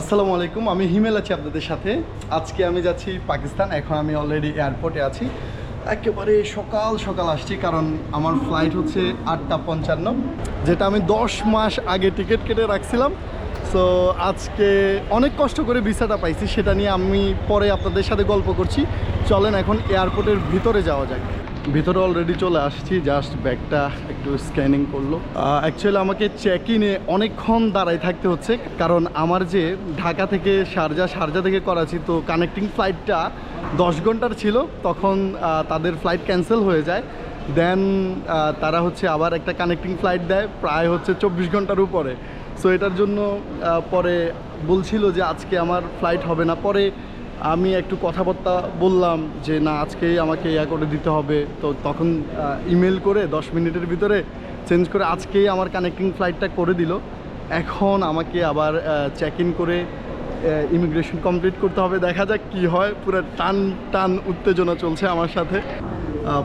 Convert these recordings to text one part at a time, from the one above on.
আসসালামু আলাইকুম, আমি হিমেল আছি আপনাদের সাথে। আজকে আমি যাচ্ছি পাকিস্তান। এখন আমি অলরেডি এয়ারপোর্টে আছি। একেবারে সকাল সকাল আসছি, কারণ আমার ফ্লাইট হচ্ছে 8:55, যেটা আমি 10 মাস আগে টিকিট কেটে রাখছিলাম। সো আজকে অনেক কষ্ট করে ভিসাটা পাইছি, সেটা নিয়ে আমি পরে আপনাদের সাথে গল্প করছি। চলেন এখন এয়ারপোর্টের ভিতরে যাওয়া যাক। ভিতরে অলরেডি চলে আসছি, জাস্ট ব্যাগটা একটু স্ক্যানিং করলো। অ্যাকচুয়ালি আমাকে চেক ইনে অনেকক্ষণ দাঁড়ায় থাকতে হচ্ছে, কারণ আমার যে ঢাকা থেকে শারজা থেকে করাচি, তো কানেক্টিং ফ্লাইটটা 10 ঘন্টার ছিল। তখন তাদের ফ্লাইট ক্যান্সেল হয়ে যায়, দেন তারা হচ্ছে আবার একটা কানেক্টিং ফ্লাইট দেয়, প্রায় হচ্ছে 24 ঘন্টার উপরে। সো এটার জন্য পরে বলছিল যে আজকে আমার ফ্লাইট হবে না। পরে আমি একটু কথাবার্তা বললাম যে না, আজকেই আমাকে করে দিতে হবে। তো তখন ইমেল করে 10 মিনিটের ভিতরে চেঞ্জ করে আজকেই আমার কানেক্টিং ফ্লাইটটা করে দিল। এখন আমাকে আবার চেক ইন করে ইমিগ্রেশন কমপ্লিট করতে হবে। দেখা যাক কি হয়। পুরো টান উত্তেজনা চলছে আমার সাথে।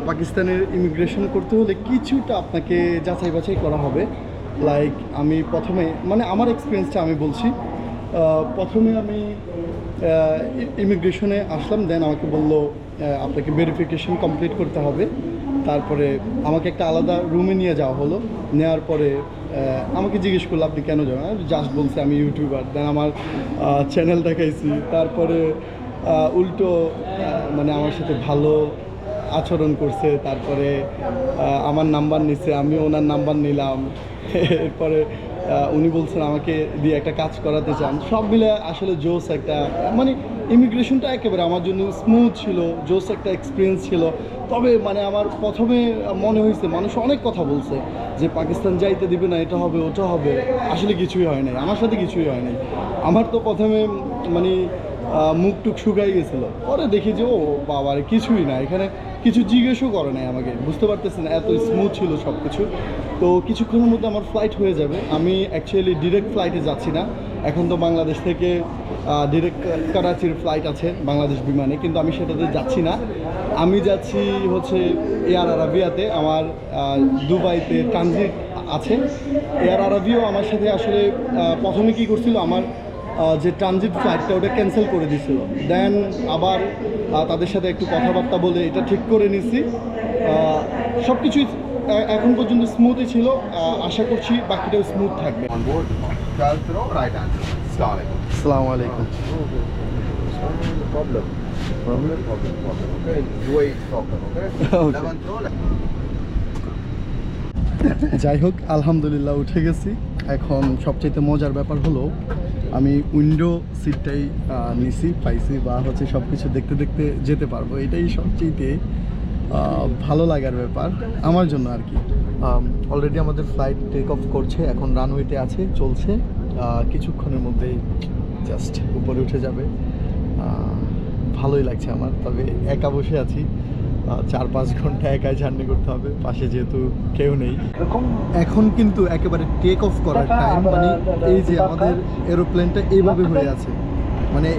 পাকিস্তানের ইমিগ্রেশন করতে হলে কিছুটা আপনাকে যাচাই বাছাই করা হবে। লাইক আমি প্রথমে আমার এক্সপিরিয়েন্সটা আমি বলছি। প্রথমে আমি ইমিগ্রেশনে আসলাম, দেন আমাকে বললো আপনাকে ভেরিফিকেশন কমপ্লিট করতে হবে। তারপরে আমাকে একটা আলাদা রুমে নিয়ে যাওয়া হলো। নেওয়ার পরে আমাকে জিজ্ঞেস করলো আপনি কেন যাবেন। জাস্ট বলছে আমি ইউটিউবার। দেন আমার চ্যানেল দেখাইছি। তারপরে উল্টো আমার সাথে ভালো আচরণ করছে। তারপরে আমার নাম্বার নিচ্ছে, আমি ওনার নাম্বার নিলাম। এরপরে উনি বলছেন আমাকে দিয়ে একটা কাজ করাতে চান। সব মিলে আসলে জোস একটা ইমিগ্রেশনটা একেবারে আমার জন্য স্মুথ ছিল, জোস একটা এক্সপিরিয়েন্স ছিল। তবে আমার প্রথমে মনে হয়েছে মানুষ অনেক কথা বলছে যে পাকিস্তান যাইতে দিবে না, এটা হবে ওটা হবে। আসলে কিছুই হয় নাই, আমার সাথে কিছুই হয় নাই। আমার তো প্রথমে মুখ টুক শুকাই গেছিলো। পরে দেখি যে ও বাবার কিছুই না, এখানে কিছু জিজ্ঞেসও করে নাই আমাকে। বুঝতে পারতেছেন এত স্মুথ ছিল সব কিছু। তো কিছুক্ষণের মধ্যে আমার ফ্লাইট হয়ে যাবে। আমি অ্যাকচুয়ালি ডিরেক্ট ফ্লাইটে যাচ্ছি না। এখন তো বাংলাদেশ থেকে ডিরেক্ট করাচির ফ্লাইট আছে বাংলাদেশ বিমানে, কিন্তু আমি সেটাতে যাচ্ছি না। আমি যাচ্ছি হচ্ছে এয়ার আরাবিয়াতে। আমার দুবাইতে ট্রানজিট আছে। এয়ার আরাবিয়াও আমার সাথে আসলে প্রথমে কী করছিল, আমার যে ট্রানজিট ফ্লাইটটা ওটা ক্যান্সেল করে দিয়েছিল। দেন আবার তাদের সাথে একটু কথাবার্তা বলে এটা ঠিক করে নিছি। সব কিছুই এখন পর্যন্ত স্মুথই ছিল। আশা করছি বাকিটাও স্মুথ থাকবে। আসসালামু আলাইকুম। যাই হোক, আলহামদুলিল্লাহ উঠে গেছি। এখন সবচেয়ে মজার ব্যাপার হলো আমি উইন্ডো সিটটাই পাইছি, বা হচ্ছে সব কিছু দেখতে দেখতে যেতে পারবো। এটাই সবচেয়ে ভালো লাগার ব্যাপার আমার জন্য আর কি। অলরেডি আমাদের ফ্লাইট টেক অফ করছে, এখন রানওয়েতে আছে, চলছে। কিছুক্ষণের মধ্যেই জাস্ট উপরে উঠে যাবে। ভালোই লাগছে আমার। তবে একা বসে আছি, 4-5 ঘন্টা একাই জার্নি করতে হবে, পাশে যেহেতু কেউ নেই। এখন কিন্তু একেবারে টেক অফ করার টাইম। এই যে আমাদের এরোপ্লেনটা এইভাবে হয়ে আছে,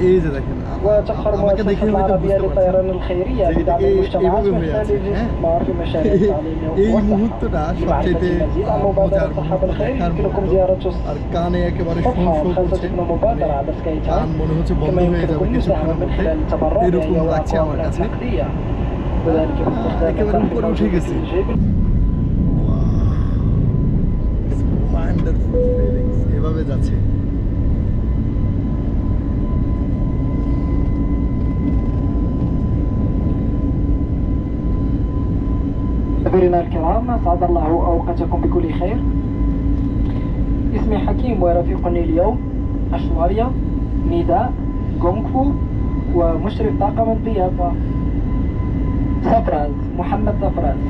এই যে দেখেন, আমাকে দেখে হয়তো বুঝতে পারছেন যে এটা এইভাবে হয়ে আছে। হ্যাঁ, এই মুহূর্তটা সবচেয়ে মজার মুহূর্ত, দেখার মুহূর্ত। আর কানে একেবারে শো করছে, কান মনে হচ্ছে বন্ধ হয়ে যাবে কিছুক্ষণের মধ্যে, এরকম লাগছে আমার কাছে। একেবারে উপরে উঠে গেছি। ওয়ান্ডারফুল ফিলিংস, এভাবে যাচ্ছে। مستمعينا الكرام، أسعد الله أوقاتكم بكل خير. اسمي حكيم ورفيقني اليوم أشواريا نداء غونغفو ومشرف طاقم الضيافة سفراز محمد سفراز،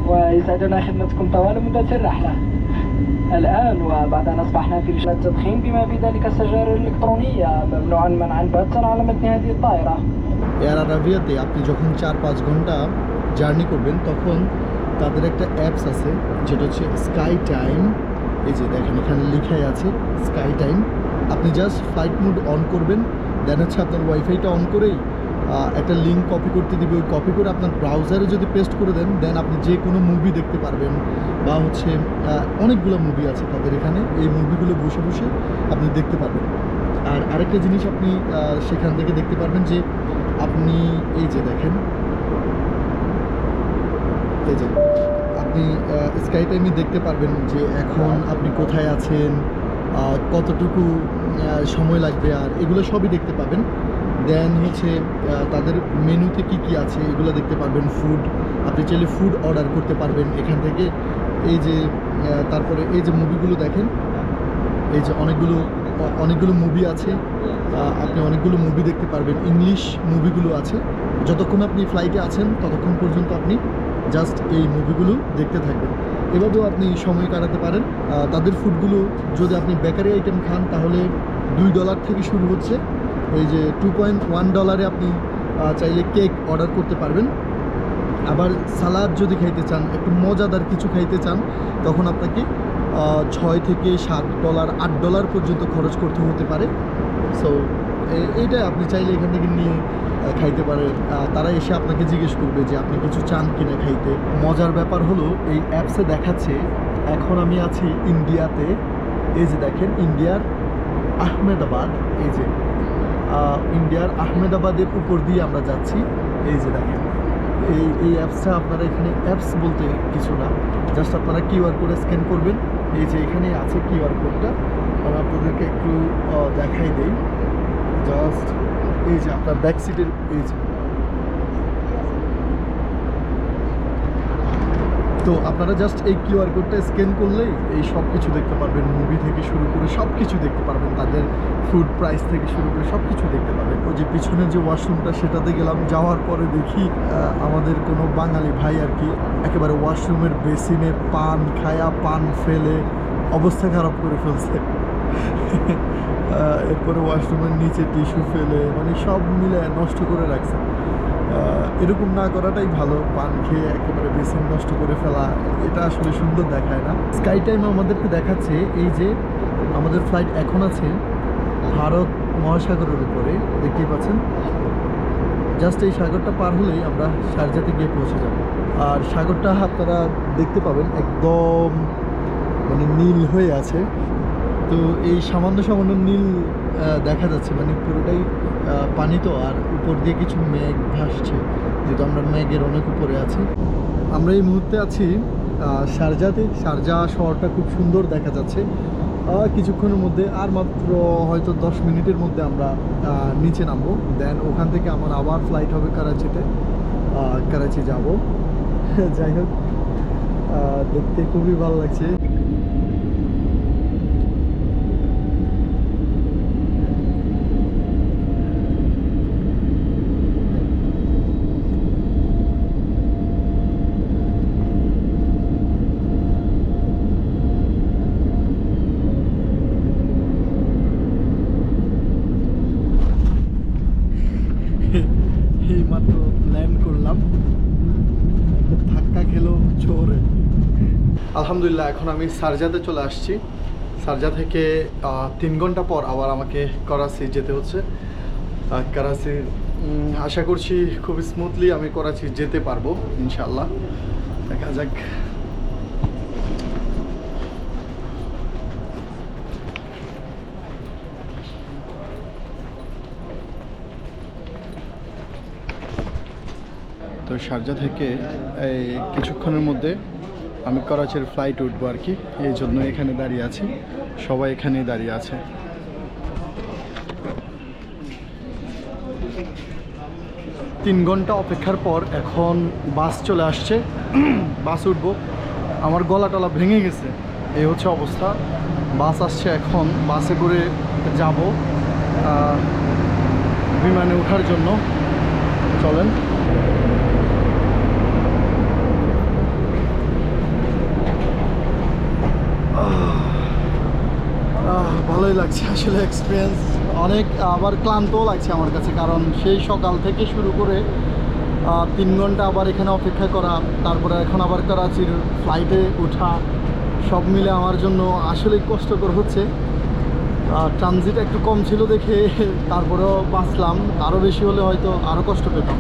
ويسعدنا خدمتكم طوال مدة الرحلة. الآن وبعد أن أصبحنا في التدخين بما في ذلك السجائر الإلكترونية ممنوعا منعا باتا على متن هذه الطائرة. এয়ার আরাবিয়াতে আপনি যখন 4-5 ঘন্টা জার্নি করবেন, তখন তাদের একটা অ্যাপস আছে যেটা হচ্ছে স্কাই টাইম। এই যে দেখেন এখানে লেখাই আছে স্কাই টাইম। আপনি জাস্ট ফ্লাইট মোড অন করবেন, দেন হচ্ছে আপনার ওয়াইফাইটা অন করেই একটা লিঙ্ক কপি করতে দিবে। ওই কপি করে আপনার ব্রাউজারে যদি পেস্ট করে দেন, দেন আপনি যে কোনো মুভি দেখতে পারবেন। বা হচ্ছে অনেকগুলো মুভি আছে তাদের এখানে, এই মুভিগুলো বসে বসে আপনি দেখতে পারবেন। আর আরেকটা জিনিস আপনি সেখান থেকে দেখতে পারবেন যে আপনি এই যে দেখেন, এই যে আপনি স্কাই টাইমে দেখতে পারবেন যে এখন আপনি কোথায় আছেন, কতটুকু সময় লাগবে, আর এগুলো সবই দেখতে পাবেন। দেন হচ্ছে তাদের মেনুতে কি কি আছে এগুলো দেখতে পারবেন। ফুড আপনি চাইলে ফুড অর্ডার করতে পারবেন এখান থেকে। এই যে তারপরে এই যে মুভিগুলো দেখেন, এই যে অনেকগুলো মুভি আছে, আপনি অনেকগুলো মুভি দেখতে পারবেন। ইংলিশ মুভিগুলো আছে। যতক্ষণ আপনি ফ্লাইটে আছেন ততক্ষণ পর্যন্ত আপনি জাস্ট এই মুভিগুলো দেখতে থাকবেন। এভাবেও আপনি সময় কাটাতে পারেন। তাদের ফুডগুলো যদি আপনি বেকারি আইটেম খান তাহলে $2 থেকে শুরু হচ্ছে। এই যে $2.1 আপনি চাইলে কেক অর্ডার করতে পারবেন। আবার সালাদ যদি খাইতে চান, একটু মজাদার কিছু খাইতে চান, তখন আপনাকে $6 থেকে $7 $8 পর্যন্ত খরচ করতে হতে পারে। সো এইটাই আপনি চাইলে এখান থেকে নিয়ে খাইতে পারেন। তারা এসে আপনাকে জিজ্ঞেস করবে যে আপনি কিছু চান কিনা খাইতে। মজার ব্যাপার হলো এই অ্যাপসে দেখাচ্ছে এখন আমি আছি ইন্ডিয়াতে। এই যে দেখেন ইন্ডিয়ার আহমেদাবাদ, এই যে ইন্ডিয়ার আহমেদাবাদের উপর দিয়ে আমরা যাচ্ছি। এই যে দেখেন এই অ্যাপসটা আপনারা এখানে অ্যাপস বলতে কিছু না, জাস্ট আপনারা কিউআর কোডে স্ক্যান করবেন। এই যে এখানে আছে কিউআর কোডটা, আমি আপনাদেরকে একটু দেখাই দেই। জাস্ট এই যে আপনার ব্যাক সিটের এই যে, তো আপনারা জাস্ট এই কিউআর কোডটা স্ক্যান করলেই এই সব কিছু দেখতে পারবেন। মুভি থেকে শুরু করে সব কিছু দেখতে পারবেন, তাদের ফুড প্রাইস থেকে শুরু করে সব কিছু দেখতে পাবেন। ওই যে পিছনের যে ওয়াশরুমটা সেটাতে গেলাম, যাওয়ার পরে দেখি আমাদের কোনো বাঙালি ভাই আর কি একেবারে ওয়াশরুমের বেসিনের পান খায়া, পান ফেলে অবস্থা খারাপ করে ফেলছে। এরপরে ওয়াশরুমের নিচে টিস্যু ফেলে, মানে সব মিলে নষ্ট করে রাখছে। এরকম না করাটাই ভালো। পান খেয়ে একেবারে বেসিন নষ্ট করে ফেলা, এটা আসলে সুন্দর দেখায় না। স্কাই টাইম আমাদেরকে দেখাচ্ছে এই যে আমাদের ফ্লাইট এখন আছে ভারত মহাসাগরের উপরে, দেখতেই পাচ্ছেন। জাস্ট এই সাগরটা পার হলেই আমরা শারজাতে গিয়ে পৌঁছে যাব। আর সাগরটা আপনারা দেখতে পাবেন একদম মানে নীল হয়ে আছে। তো এই সামান্য সামান্য নীল দেখা যাচ্ছে, মানে পুরোটাই পানি। তো আর উপর দিয়ে কিছু মেঘ ভাসছে, যেহেতু আমরা মেঘের অনেক উপরে আছি। আমরা এই মুহূর্তে আছি শারজাতে। শারজা শহরটা খুব সুন্দর দেখা যাচ্ছে। কিছুক্ষণের মধ্যে, আর মাত্র হয়তো 10 মিনিটের মধ্যে আমরা নিচে নামবো। দেন ওখান থেকে আমার আবার ফ্লাইট হবে করাচিতে, করাচি যাব। যাই হোক, দেখতে খুবই ভালো লাগছে। এই মাত্র ল্যান্ড করলাম, ধাক্কা খেলো জোরে। আলহামদুলিল্লাহ, এখন আমি শারজাতে চলে আসছি। শারজা থেকে 3 ঘন্টা পর আবার আমাকে করাচি যেতে হচ্ছে। করাচি আশা করছি খুব স্মুথলি আমি করাচি যেতে পারবো ইনশাল্লাহ। দেখা যাক। তো শারজা থেকে এই কিছুক্ষণের মধ্যে আমি করাচির ফ্লাইট উঠবো আর কি, এই জন্য এখানে দাঁড়িয়ে আছি। সবাই এখানেই দাঁড়িয়ে আছে। 3 ঘন্টা অপেক্ষার পর এখন বাস চলে আসছে। বাস উঠবো। আমার গলা টলা ভেঙে গেছে, এই হচ্ছে অবস্থা। বাস আসছে এখন, বাসে করে যাব বিমানে ওঠার জন্য। চলেন। ভালোই লাগছে আসলে, এক্সপিরিয়েন্স অনেক। আবার ক্লান্তও লাগছে আমার কাছে, কারণ সেই সকাল থেকে শুরু করে 3 ঘন্টা আবার এখানে অপেক্ষা করা, তারপরে এখন আবার করাচির ফ্লাইটে ওঠা, সব মিলে আমার জন্য আসলেই কষ্টকর হচ্ছে। ট্রানজিট একটু কম ছিল দেখে তারপরেও বাঁচলাম, আরও বেশি হলে হয়তো আরও কষ্ট পেতাম।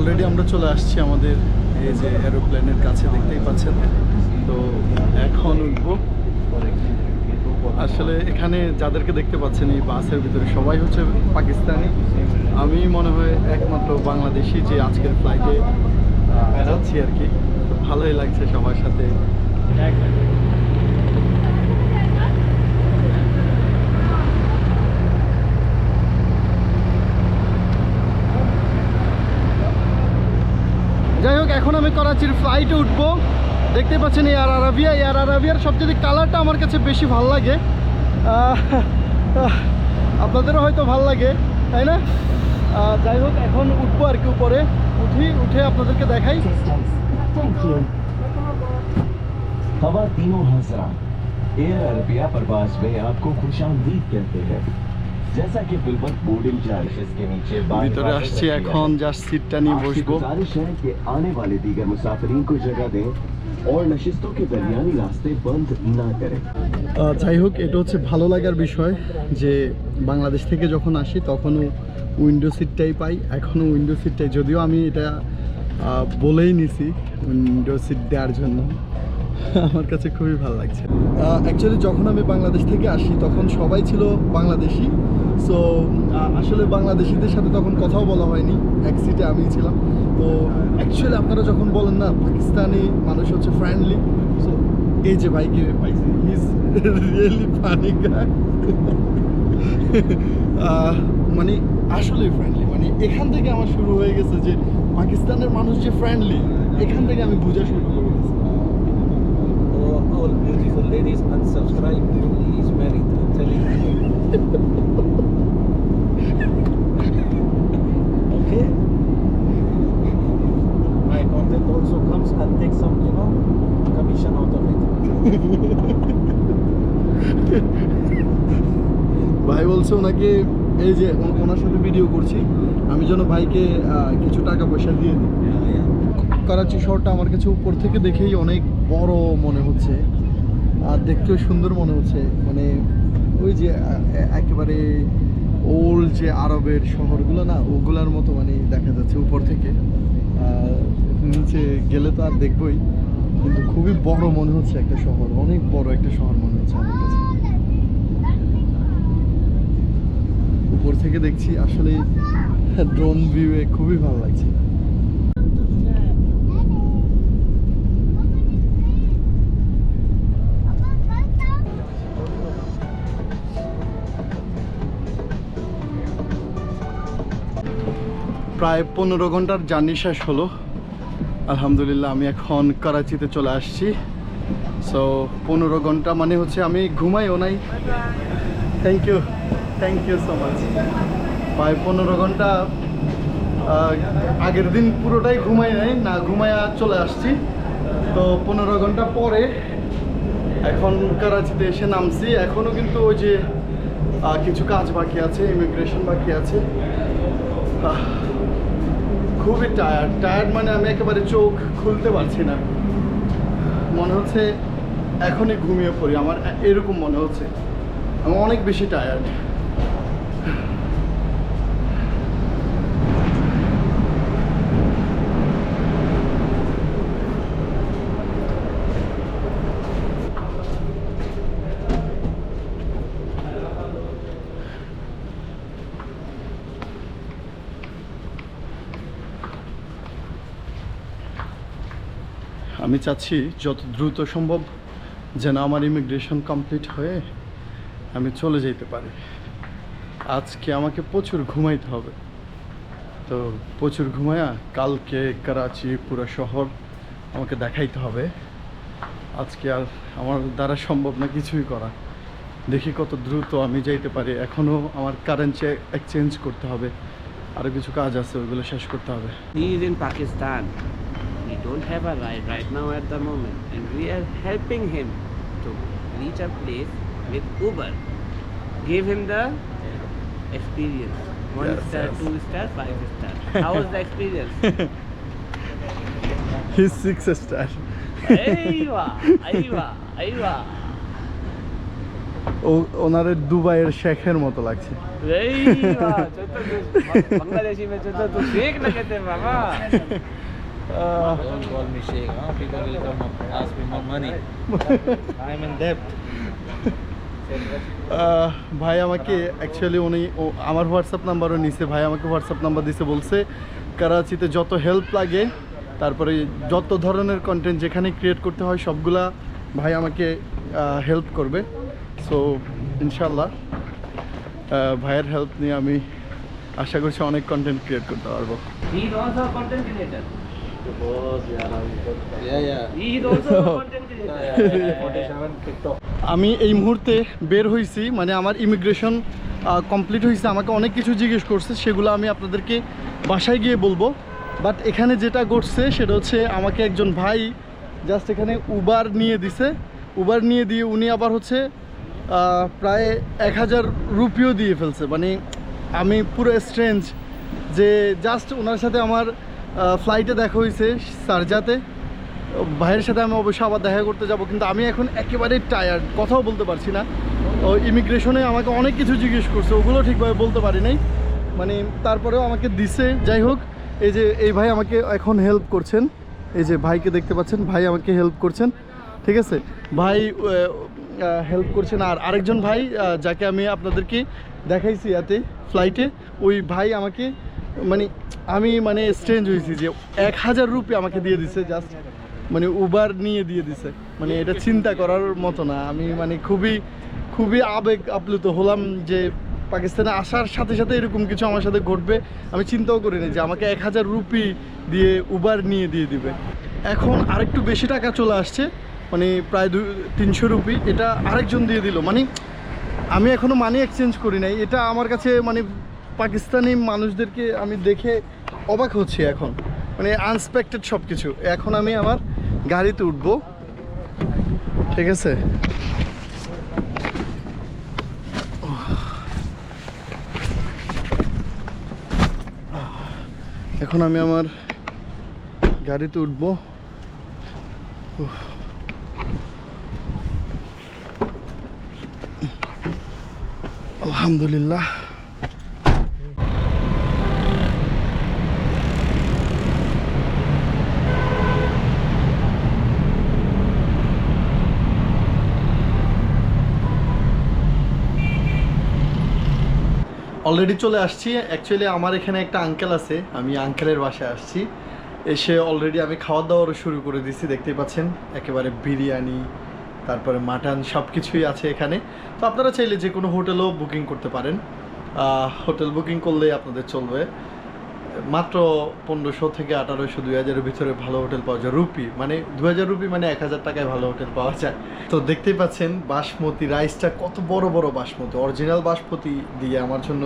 অলরেডি আমরা চলে আসছি আমাদের এই যে এরোপ্লেনের কাছে, দেখতেই পাচ্ছেন। তো এখন উঠবো। আসলে এখানে যাদেরকে দেখতে পাচ্ছেন এই বাসের ভিতরে সবাই হচ্ছে পাকিস্তানি। আমি মনে হয় একমাত্র বাংলাদেশি যে আজকের ফ্লাইটে যাচ্ছি আর কি। তো ভালোই লাগছে সবার সাথে। যাই হোক, এখন আমি করাচির ফ্লাইটে উঠবো। দেখতে পাচ্ছেন এয়ার আরাবিয়ার সবচেয়ে কালারটা আমার কাছে বেশি ভালো লাগে। আপনাদেরও হয়তো ভালো লাগে, তাই না? যাই হোক, এখন উঠবো আর কি, উপরে উঠে আপনাদেরকে দেখাই। ख़वातीनो हज़रात, एयर अरबिया परवाज़ में आपको खुशामदीद कहते हैं। जैसा कि फिल्मत बोर्डिंग चार्जेस के नीचे ভিতরে আসছি, এখন জাস্ট সিটটা নিয়ে বসবো। गुजारिश है कि आने वाले दीगर मुसाफिरीन को जगह दें और नशिस्तों के दरमियानी रास्ते बंद ना करें। যাই হোক, এটা হচ্ছে ভালো লাগার বিষয় যে বাংলাদেশ থেকে যখন আসি তখনও উইন্ডো সিটটাই পাই। এখনও উইন্ডো সিটটাই, যদিও আমি এটা বলেই নিছি উইন্ডো সিট দেওয়ার জন্য। আমার কাছে খুবই ভালো লাগছে। অ্যাকচুয়ালি যখন আমি বাংলাদেশ থেকে আসি তখন সবাই ছিল বাংলাদেশি। সো আসলে বাংলাদেশিদের সাথে তখন কথাও বলা হয়নি, এক সিটে আমিই ছিলাম। তো অ্যাকচুয়ালি আপনারা যখন বলেন না পাকিস্তানি মানুষ হচ্ছে ফ্রেন্ডলি, সো এই যে ভাইকে পাইছি, হি ইজ রিয়েলি ফানি গাই। মানে আসলেই ফ্রেন্ডলি, মানে এখান থেকে আমার শুরু হয়ে গেছে যে পাকিস্তানের মানুষ যে ফ্রেন্ডলি, এখান থেকে আমি বোঝা শুরু করে গেছি। All beautiful ladies, unsubscribe to he is married. I'm telling you. Okay. My content also comes and takes some, commission out of it. ভাই বলছে ওনাকে, এই যে ওনার সাথে ভিডিও করছি, আমি যেন ভাইকে কিছু টাকা পয়সা দিয়ে দিই। করাচি শহরটা আমার কাছে উপর থেকে দেখেই অনেক বড় মনে হচ্ছে, আর দেখতেও সুন্দর মনে হচ্ছে। মানে ওই যে একেবারে ওল্ড যে আরবের শহরগুলো না, ওগুলার মতো মানে দেখা যাচ্ছে উপর থেকে। নিচে গেলে তো আর দেখবই, কিন্তু খুবই বড় মনে হচ্ছে একটা শহর, অনেক বড় একটা শহর মনে হচ্ছে আমার কাছে। উপর থেকে দেখছি, আসলে ড্রোন ভিউয়ে খুবই ভালো লাগছে। প্রায় 15 ঘন্টার জার্নি শেষ হলো। আলহামদুলিল্লাহ আমি এখন করাচিতে চলে আসছি। সো 15 ঘন্টা মানে হচ্ছে আমি ঘুমাইও নাই। Thank you so much. প্রায় 15 ঘন্টা, আগের দিন পুরোটাই ঘুমাই নাই, না ঘুমাইয়া চলে আসছি। তো 15 ঘন্টা পরে এখন করাচিতে এসে নামছি। এখনও কিন্তু ওই যে কিছু কাজ বাকি আছে, ইমিগ্রেশন বাকি আছে। খুবই টায়ার্ড, মানে আমি একেবারে চোখ খুলতে পারছি না, মনে হচ্ছে এখনই ঘুমিয়ে পড়ি, আমার এরকম মনে হচ্ছে। আমি অনেক বেশি টায়ার্ড। আমি চাচ্ছি যত দ্রুত সম্ভব যেন আমার ইমিগ্রেশন কমপ্লিট হয়ে আমি চলে যেতে পারি। আজকে আমাকে প্রচুর ঘুমাইতে হবে, তো প্রচুর ঘুমায়া কালকে করাচি পুরো শহর আমাকে দেখাইতে হবে। আজকে আর আমার দ্বারা সম্ভব না কিছুই করা। দেখি কত দ্রুত আমি যাইতে পারি। এখনও আমার কারেন্সি এক্সচেঞ্জ করতে হবে, আরও কিছু কাজ আছে, ওইগুলো শেষ করতে হবে। He is in Pakistan. We don't have a ride right now at the moment, and we are helping him to reach a place with Uber. Give him the experience. 1 Yes, star, yes. 2 star, 5 star. How was the experience? He's 6 star. Aywa, aywa, aywa. ওনারের দুবাইয়ের শেখের মতো লাগছে। बांग्लादेशी में तो देख लगे थे बाबा। Don't call me Sheikh. Huh? People will come up ask me for money. I'm in debt. ভাই আমাকে অ্যাকচুয়ালি আমার হোয়াটসঅ্যাপ নাম্বারও নিছে, ভাই আমাকে হোয়াটসঅ্যাপ নাম্বার দিছে, বলছে করাচিতে যত হেল্প লাগে, তারপরে যত ধরনের কন্টেন্ট যেখানে ক্রিয়েট করতে হয় সবগুলা ভাই আমাকে হেল্প করবে। সো ইনশাল্লাহ ভাইয়ের হেল্প নিয়ে আমি আশা করছি অনেক কন্টেন্ট ক্রিয়েট করতে পারবো। He is also a content creator. Yeah. He is also a content creator. 47 TikTok. আমি এই মুহূর্তে বের হয়েছি, মানে আমার ইমিগ্রেশন কমপ্লিট হয়েছে, আমাকে অনেক কিছু জিজ্ঞেস করছে, সেগুলো আমি আপনাদেরকে বাসায় গিয়ে বলবো। বাট এখানে যেটা ঘটছে সেটা হচ্ছে আমাকে একজন ভাই জাস্ট এখানে উবার নিয়ে দিছে, উবার নিয়ে দিয়ে উনি আবার হচ্ছে প্রায় 1000 রুপিও দিয়ে ফেলছে। মানে আমি পুরো স্ট্রেঞ্জ যে জাস্ট ওনার সাথে আমার ফ্লাইটে দেখা হয়েছে শারজাতে, ভাইয়ের সাথে আমি অবশ্যই আবার দেখা করতে যাব, কিন্তু আমি এখন একেবারে টায়ার্ড, কথাও বলতে পারছি না। ও ইমিগ্রেশনে আমাকে অনেক কিছু জিজ্ঞেস করছে, ওগুলো ঠিকভাবে বলতে পারি নাই, মানে তারপরেও আমাকে দিছে। যাই হোক, এই যে এই ভাই আমাকে এখন হেল্প করছেন, এই যে ভাইকে দেখতে পাচ্ছেন, ভাই আমাকে হেল্প করছেন, ঠিক আছে, ভাই হেল্প করছেন। আর আরেকজন ভাই যাকে আমি আপনাদেরকে দেখাইছি ইয়াতে ফ্লাইটে, ওই ভাই আমাকে আমি স্ট্রেঞ্জ হয়েছি যে 1000 রুপি আমাকে দিয়ে দিছে, জাস্ট মানে উবার নিয়ে দিয়ে দিছে। মানে এটা চিন্তা করার মতো না। আমি খুবই আবেগ আপ্লুত হলাম যে পাকিস্তানে আসার সাথে সাথে এরকম কিছু আমার সাথে ঘটবে। আমি চিন্তাও করিনি যে আমাকে 1000 রুপি দিয়ে উবার নিয়ে দিয়ে দিবে। এখন আরেকটু বেশি টাকা চলে আসছে, মানে প্রায় 300 রুপি, এটা আরেকজন দিয়ে দিল। মানে আমি এখনও মানি এক্সচেঞ্জ করি নাই, এটা আমার কাছে মানে পাকিস্তানি মানুষদেরকে আমি দেখে অবাক হচ্ছি এখন, মানে আনএক্সপেক্টেড সব কিছু। এখন আমি আমার গাড়িতে উঠবো, ঠিক আছে। এখন আমি আমার গাড়িতে উঠবো। আলহামদুলিল্লাহ। অলরেডি চলে আসছি। অ্যাকচুয়ালি আমার এখানে একটা আঙ্কেল আছে, আমি আঙ্কেলের বাসায় আসছি। এসে অলরেডি আমি খাওয়া দাওয়ারও শুরু করে দিচ্ছি, দেখতেই পাচ্ছেন একেবারে বিরিয়ানি, তারপরে মাটন সব কিছুই আছে এখানে। তো আপনারা চাইলে যে কোনো হোটেলও বুকিং করতে পারেন, হোটেল বুকিং করলে আপনাদের চলবে। মাত্র 1500 থেকে 1800 2000-এর ভিতরে ভালো হোটেল পাওয়া যায়। রুপি মানে 2000 রুপি মানে 1000 টাকায় ভালো হোটেল পাওয়া যায়। তো দেখতেই পাচ্ছেন বাসমতি রাইসটা কত বড় বড় বাসমতি, অরিজিনাল বাসমতি দিয়ে আমার জন্য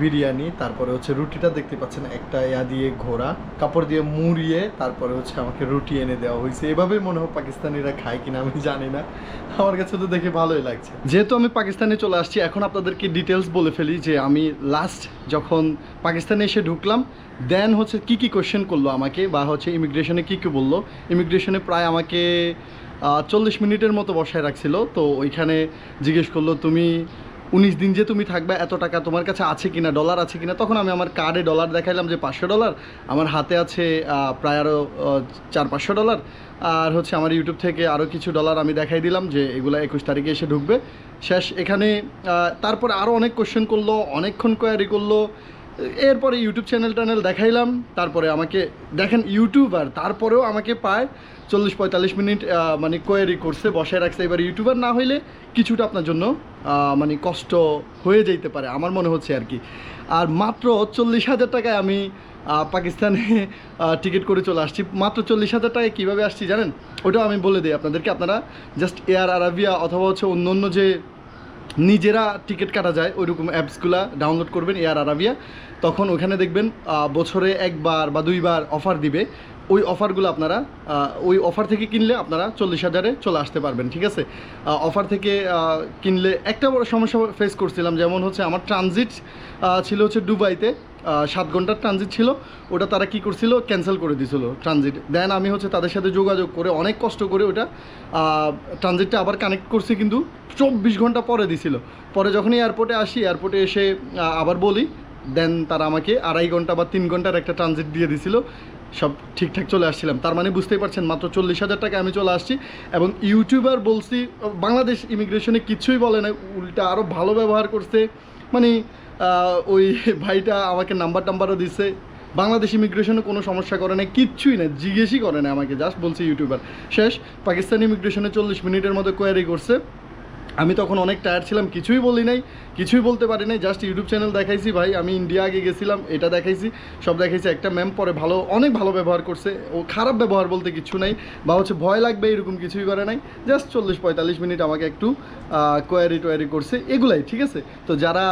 বিরিয়ানি। তারপরে হচ্ছে রুটিটা দেখতে পাচ্ছেন একটা দিয়ে ঘোরা কাপড় দিয়ে মুড়িয়ে তারপরে হচ্ছে আমাকে রুটি এনে দেওয়া হয়েছে। এভাবেই মনে হয় পাকিস্তানিরা খায় কিনা আমি জানি না, আমার কাছে তো দেখে ভালোই লাগছে। যেহেতু আমি পাকিস্তানে চলে আসছি, এখন আপনাদেরকে ডিটেলস বলে ফেলি যে আমি লাস্ট যখন পাকিস্তানে এসে ঢুকলাম, দেন হচ্ছে কি কোয়েশ্চেন করলো আমাকে, বা হচ্ছে ইমিগ্রেশনে কি বললো। ইমিগ্রেশনে প্রায় আমাকে 40 মিনিটের মতো বসায় রাখছিল। তো ওইখানে জিজ্ঞেস করলো তুমি 19 দিন যে তুমি থাকবে এত টাকা তোমার কাছে আছে কিনা, ডলার আছে কিনা। তখন আমি আমার কার্ডে ডলার দেখাইলাম যে $500, আমার হাতে আছে প্রায় আরও $400-500, আর হচ্ছে আমার ইউটিউব থেকে আরও কিছু ডলার আমি দেখাই দিলাম যে এগুলো 21 তারিখে এসে ঢুকবে। শেষ এখানে। তারপরে আরও অনেক কোয়েশ্চেন করলো, অনেকক্ষণ কোয়ারি করলো। এরপরে ইউটিউব চ্যানেল দেখাইলাম। তারপরে আমাকে দেখেন ইউটিউবার, তারপরেও আমাকে প্রায় 40-45 মিনিট মানে কোয়ারি করছে, বসায় রাখছে। এবার ইউটিউবার না হইলে কিছুটা আপনার জন্য মানে কষ্ট হয়ে যেতে পারে আমার মনে হচ্ছে আর কি। আর মাত্র 40,000 টাকায় আমি পাকিস্তানে টিকিট করে চলে আসছি। মাত্র 40,000 টাকায় কীভাবে আসছি জানেন, ওটাও আমি বলে দিই আপনাদেরকে। আপনারা জাস্ট এয়ার আরাবিয়া অথবা হচ্ছে অন্য যে নিজেরা টিকিট কাটা যায় ওইরকম অ্যাপসগুলো ডাউনলোড করবেন, এয়ার আরাবিয়া। তখন ওখানে দেখবেন বছরে 1বার বা 2বার অফার দিবে। ওই অফারগুলো আপনারা ওই অফার থেকে কিনলে আপনারা 40,000-এ চলে আসতে পারবেন, ঠিক আছে। অফার থেকে কিনলে একটা বড় সমস্যা ফেস করছিলাম, যেমন হচ্ছে আমার ট্রানজিট ছিল হচ্ছে দুবাইতে, 7 ঘন্টার ট্রানজিট ছিল, ওটা তারা কি করছিল, ক্যান্সেল করে দিয়েছিল ট্রানজিট। দেন আমি হচ্ছে তাদের সাথে যোগাযোগ করে অনেক কষ্ট করে ওটা ট্রানজিটটা আবার কানেক্ট করছি, কিন্তু 24 ঘন্টা পরে দিছিল। পরে যখন এয়ারপোর্টে আসি, এয়ারপোর্টে এসে আবার বলি, দেন তারা আমাকে 2.5 ঘন্টা বা 3 ঘন্টার একটা ট্রানজিট দিয়ে দিছিল, সব ঠিকঠাক চলে আসছিলাম। তার মানে বুঝতেই পারছেন মাত্র 40,000 টাকা আমি চলে আসছি। এবং ইউটিউবার বলছি, বাংলাদেশ ইমিগ্রেশনে কিছুই বলে না, উল্টা আরও ভালো ব্যবহার করছে। মানে ওই ভাইটা আমাকে নাম্বারও দিচ্ছে, বাংলাদেশ ইমিগ্রেশনে কোনো সমস্যা করে না, কিচ্ছুই না, জিজ্ঞেসই করে না আমাকে, জাস্ট বলছে ইউটিউবার। শেষ পাকিস্তানি ইমিগ্রেশনে 40 মিনিটের মধ্যে কোয়ারি করছে। আমি তখন অনেক টায়ার্ড ছিলাম, কিছুই বলি নাই, কিছুই বলতে পারি নাই, জাস্ট ইউটিউব চ্যানেল দেখাইছি, ভাই আমি ইন্ডিয়া আগে গেছিলাম, এটা দেখাইছি, সব দেখাইছি। একটা ম্যাম পরে অনেক ভালো ব্যবহার করছে, ও খারাপ ব্যবহার বলতে কিছু নাই, বা হচ্ছে ভয় লাগবে এরকম কিছুই করে নাই। জাস্ট 40-45 মিনিট আমাকে একটু কোয়ারি করছে, এগুলাই, ঠিক আছে। তো যারা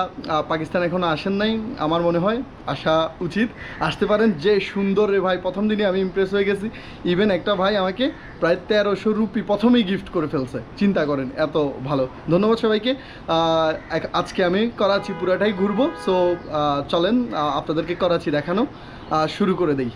পাকিস্তান এখনও আসেন নাই, আমার মনে হয় আসা উচিত, আসতে পারেন। যে সুন্দর রে ভাই, প্রথম দিনই আমি ইমপ্রেস হয়ে গেছি। ইভেন একটা ভাই আমাকে প্রায় 1300 রুপি প্রথমেই গিফট করে ফেলছে, চিন্তা করেন, এত ভালো। ধন্যবাদ সবাইকে। আজকে আমি করাচি পুরাটাই ঘুরবো, সো চলেন আপনাদেরকে করাচি দেখানো শুরু করে দেই।